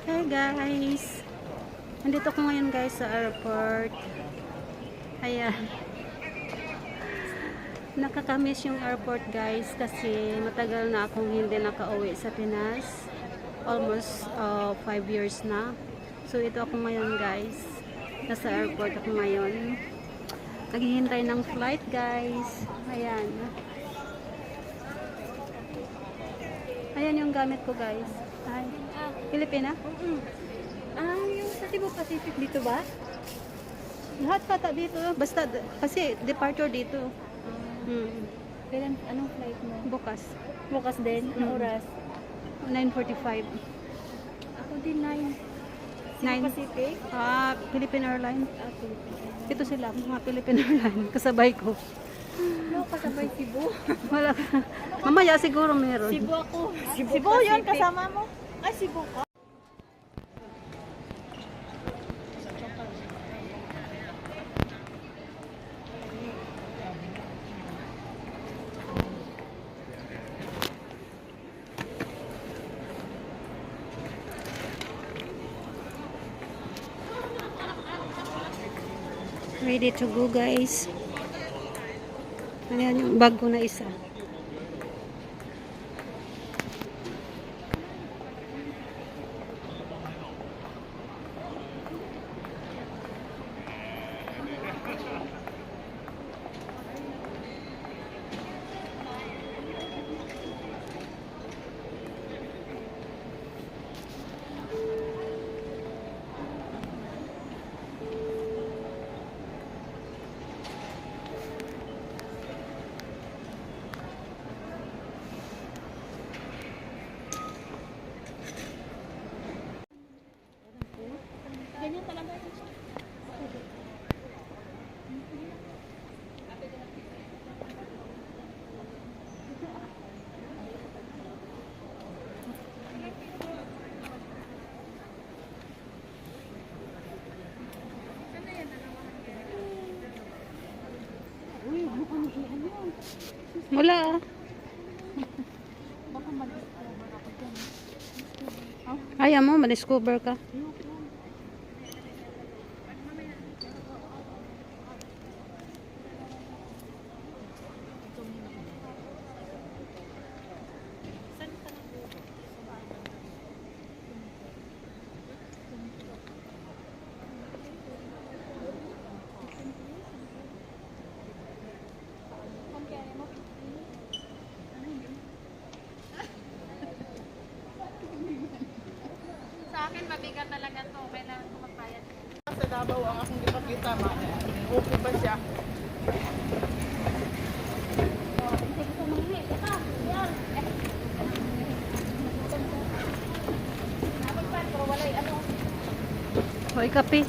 Hey guys, nandito ko ngayon guys sa airport. Ayan, nakakamiss yung airport guys kasi matagal na akong hindi nakauwi sa Pinas, almost 5 years na. So ito ako ngayon guys, nasa airport ako ngayon, naghihintay ng flight guys. Ayan, ayan yung gamit ko guys. Ay, Pilipina? Yung sa Cebu Pacific dito ba? Lahat kata dito. Basta, kasi departure dito. Kailan, anong flight mo? Bukas. Bukas din? Anong oras? 9:45. Ako din 9. Cebu 9. Pacific? Philippine Airlines. Okay. Ito sila, mga Philippine Airlines. Kasabay ko. No, kasabay Cebu. Wala ka. Mamaya siguro meron. Cebu ako. Cebu yun, kasama mo? Ay, Cebu ka? Ready to go guys. Ayan yung bag ko na isa. Ganyan talaga ito. Wala ah. Baka mag-discover ako dyan. Ayaw mo, ma-discover ka. Sa akin, mabigat talaga to. Kailangan ko magbayad. Sa Davao ang akong ipakita, ma. Okay ba siya? Hoy, kape.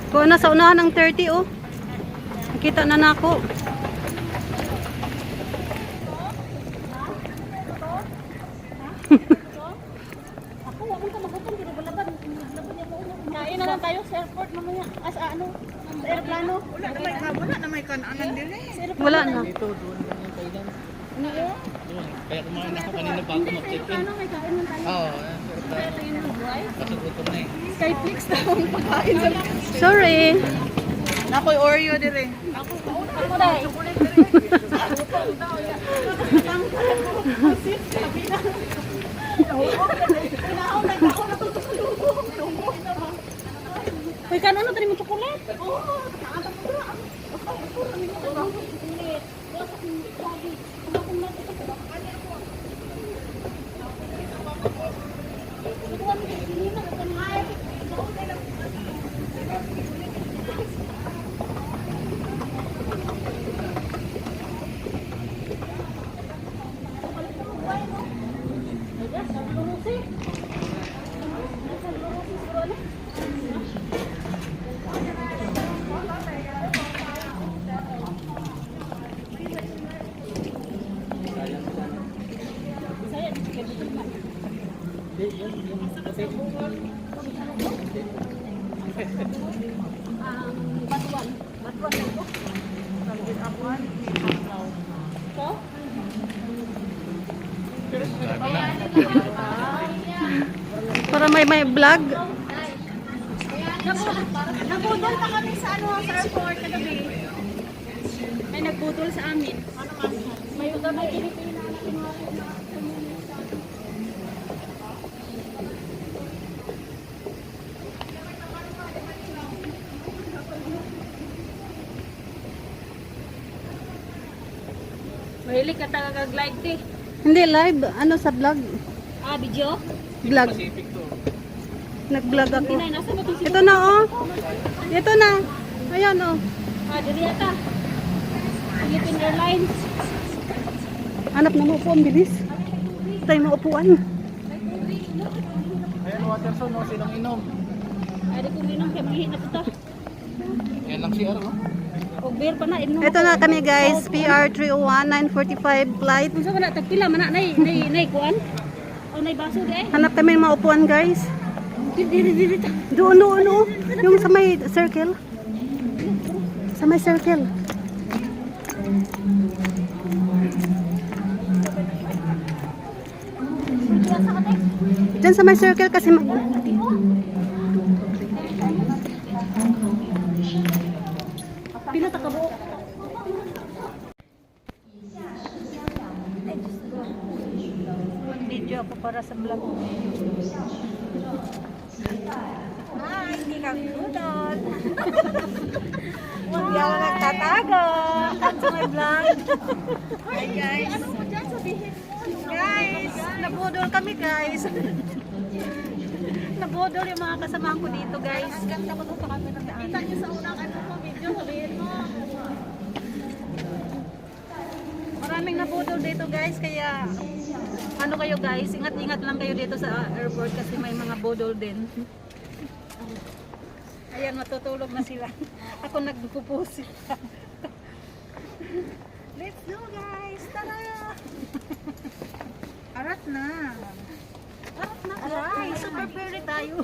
Kuha na sa unahan ng 30 oh. Nakita na nako. Kain na lang tayo sa airport mamaya. Sa ano? Sa aeroplano. Wala na may kanaanan din eh. Wala na. Dito, doon lang yung kailan. Ano yun? Doon. Kaya kumain ako kanina bago Hindi, sa mag-check-in. aeroplano may kain lang tayo. Oo, Kaya tayo ng buhay. kasi gutom na eh. Skyflix na ang pagkain sa Sorry. Nakoy Oreo dire. Ako dahil. Uy, kano na tali mo chocolate? Batuan lang ko. Ito? Para may vlog. Nabudol pa kami sa sa airport kagabi. May nagbudol sa amin. May Pilipina na kinuha. Mahilig ka talaga live di. Hindi live, ano sa vlog? Video? Vlog. Pacific to. Nag-vlog ako. Pinay, nasa mo itong Ito na oh. Ito na. Ayan oh. diri ata. Philippine Airlines. Hanap na upuan, bilis. Tayo maupuan. Ayan, Waterson, no? Sinong inom? Ay, di ko minum kaya mahina po to. Ayan lang siya, no? O beer pa na, inom. Ito na kami guys. PR 301 9:45 flight. Kung saan ba na, tagpila man na, nay kuan? O nay baso di ay? Hanap kami ng maupuan guys. Diri. Doon oh. Yung sa may circle. Sa may circle. Diyan sa may circle kasi Pila ta ka buok. video ako para sa vlog. Hindi ka kudot. Hindi ako nagtatago. Come to my vlog. Hi guys. Ano mo dyan sabihin mo? Guys, nabudol kami guys. Nabudol yung mga kasamahan ko dito guys. Ganda mo sa camera. Kita niyo sa unang video, sabihin mo. Maraming nabudol dito guys, kaya ano kayo guys, ingat-ingat lang kayo dito sa airport kasi may mga budol din. Ayan, matutulog na sila. Ako nagpupusi. Let's go guys, tara! Arat na! Arat na guys! Super ferry tayo!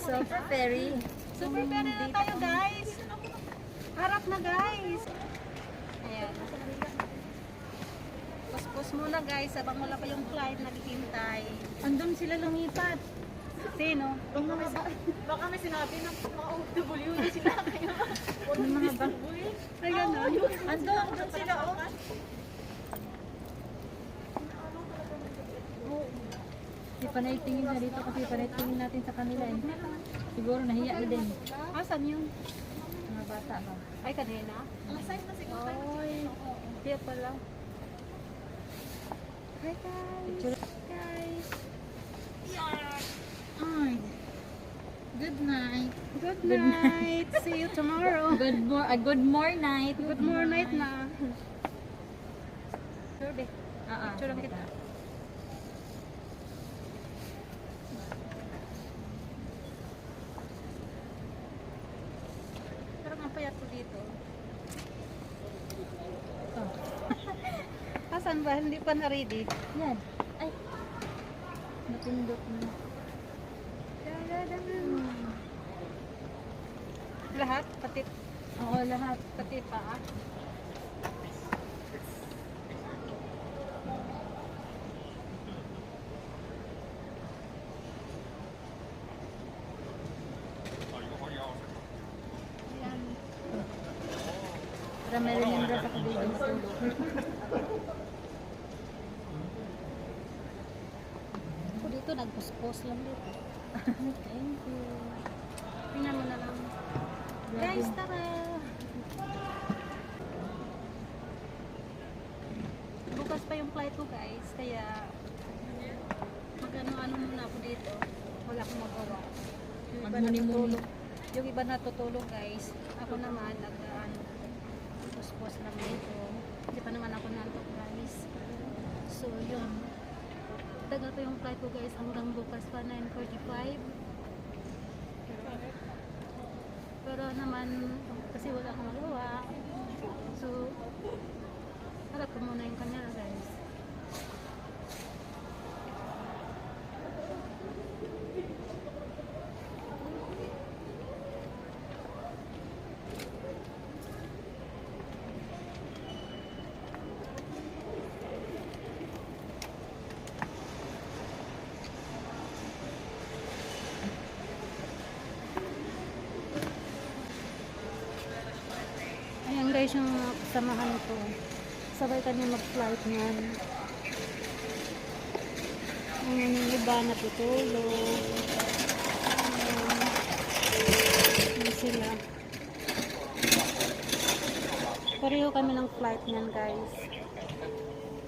Super ferry! Super ferry na tayo guys! Harap na guys! Ayan. Puspos muna guys, habang wala pa yung flight, naghihintay. Andun sila lumipat. Sino? Baka may sinabi ng mga OFW na sila kayo. Yung mga ba? Ay, gano'n. Andun sila oh. Si panay tingin na dito kasi panay tingin natin sa kanila eh. Siguro nahiya na din. Asan yun? Mga bata ba? Ay, kanina? Ang size na siguro. Ay, hindi pala. Hi guys! Guys! Ay. Good night. Good night! See you tomorrow! Good more night. Good more night na. Sure, be. Ah, Picture lang kita. Parang ang payat ko dito. Asan ba? Hindi pa na-ready. Yan. Ay. Napindot na. Lahat? Pati, Oo, lahat. pati pa. Para may remember sa kabibig. Ako dito, nagpuspos lang dito. Thank you. Tingnan mo na lang. Guys, tara! Bukas pa yung flight ko guys, kaya mag-ano-ano muna ako dito. Wala akong magawa. Yung iba Magmuni-muni. natutulog. Yung iba natutulog guys. Ako naman, puspos lang dito. Hindi pa naman ako nantok guys. So, yun. Tagal pa yung flight ko guys hanggang bukas pa 9:45. Pero naman, kasi wala akong magawa. So, harap ko muna yung camera guys. siyang kasamahan ko. Sabay kami mag-flight niyan. Ngayon yung iba natutulog. Ayan sila. Pareho kami ng flight niyan guys.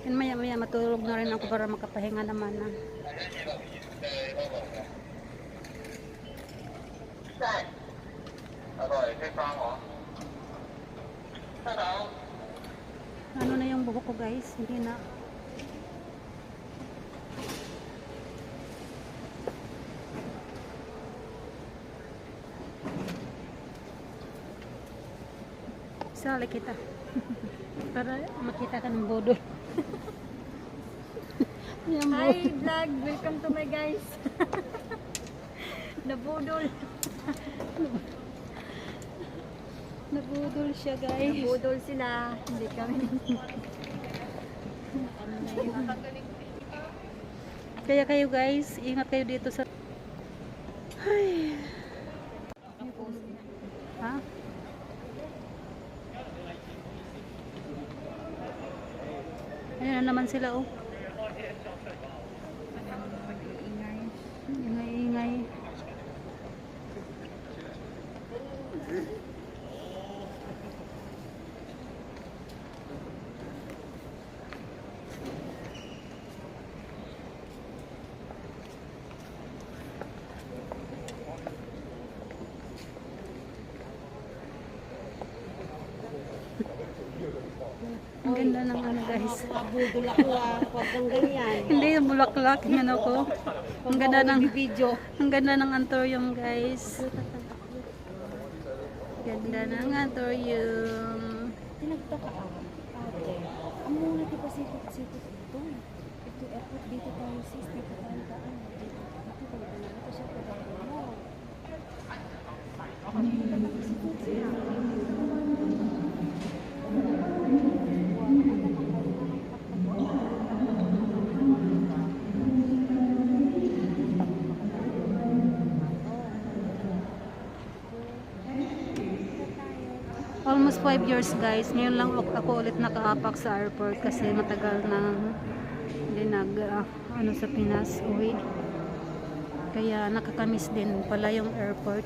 And maya maya matulog na rin ako para makapahinga naman na. Ano na yung buhok ko guys? Hindi na. Sali kita. Para makita ka ng bodol. Yan, Hi vlog! Welcome to my guys! Nabudol! nabudol siya guys. Nabudol sila! Hindi kami. Kaya kayo guys, ingat kayo dito sa... Ay. Ha? Ayan na naman sila oh. Ingay-ingay. Ang ganda ng ano guys. Budol ako huwag kang ganyan. Hindi yung bulaklak yan ako. Ang ganda ng Video. ang ganda ng antorium guys. Ganda ng antorium. Tinagtaka ako. Ate, ang muna di ba sikot-sikot dito? Ito airport, dito tayo sis, dito tayo daan. Dito tayo daan. Ito siya pa mo. Almost 5 years guys. Ngayon lang ako ulit nakaapak sa airport kasi matagal na hindi ano sa Pinas uwi. Kaya nakakamiss din pala yung airport.